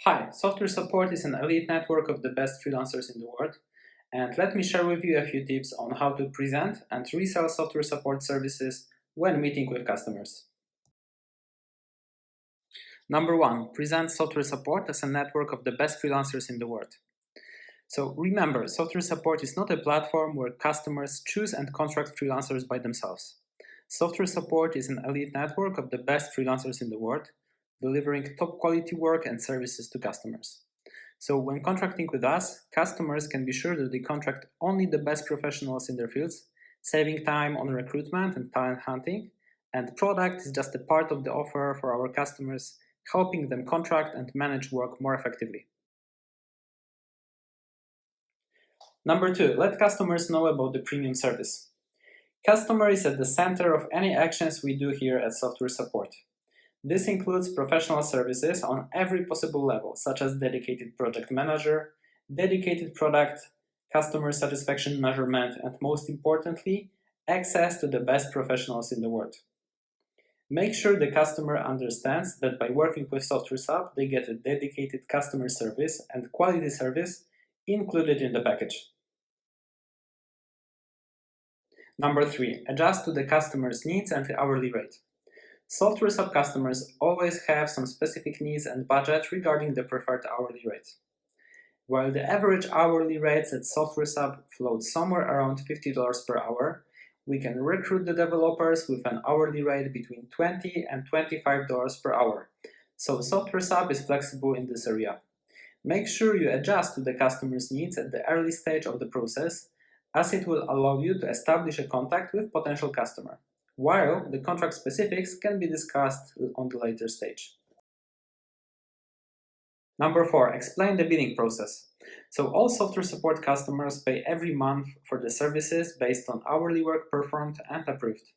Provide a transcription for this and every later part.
Hi, SoftwareSupport is an elite network of the best freelancers in the world, and let me share with you a few tips on how to present and resell software support services when meeting with customers. Number 1. Present software support as a network of the best freelancers in the world. So remember, software support is not a platform where customers choose and contract freelancers by themselves. Software support is an elite network of the best freelancers in the world, delivering top quality work and services to customers. So when contracting with us, customers can be sure that they contract only the best professionals in their fields, saving time on recruitment and talent hunting, and product is just a part of the offer for our customers, helping them contract and manage work more effectively. Number 2, let customers know about the premium service. Customer is at the center of any actions we do here at SoftwareSupport. This includes professional services on every possible level, such as dedicated project manager, dedicated product, customer satisfaction measurement, and most importantly, access to the best professionals in the world. Make sure the customer understands that by working with SoftwareSupp, they get a dedicated customer service and quality service included in the package. Number 3, adjust to the customer's needs and the hourly rate. SoftwareSupp customers always have some specific needs and budget regarding the preferred hourly rate. While the average hourly rates at SoftwareSupp float somewhere around $50 per hour, we can recruit the developers with an hourly rate between $20 and $25 per hour, so SoftwareSupp is flexible in this area. Make sure you adjust to the customer's needs at the early stage of the process, as it will allow you to establish a contact with potential customer, while the contract specifics can be discussed on the later stage. Number 4, explain the bidding process. So all software support customers pay every month for the services based on hourly work performed and approved.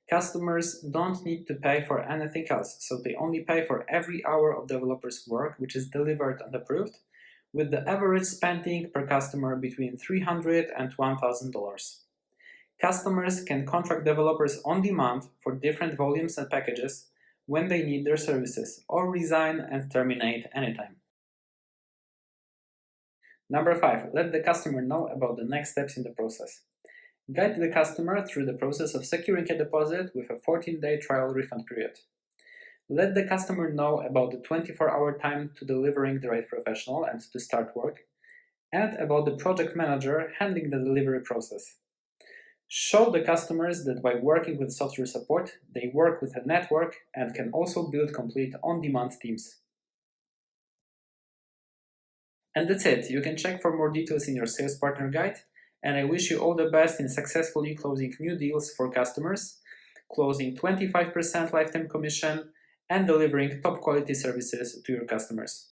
Customers don't need to pay for anything else, so they only pay for every hour of developer's work which is delivered and approved, with the average spending per customer between $300 and $1,000. Customers can contract developers on demand for different volumes and packages when they need their services, or resign and terminate anytime. Number 5, let the customer know about the next steps in the process. Guide the customer through the process of securing a deposit with a 14-day trial refund period. Let the customer know about the 24-hour time to delivering the right professional and to start work, and about the project manager handling the delivery process. Show the customers that by working with SoftwareSupport, they work with a network and can also build complete on-demand teams. And that's it. You can check for more details in your sales partner guide, and I wish you all the best in successfully closing new deals for customers, closing 25% lifetime commission, and delivering top quality services to your customers.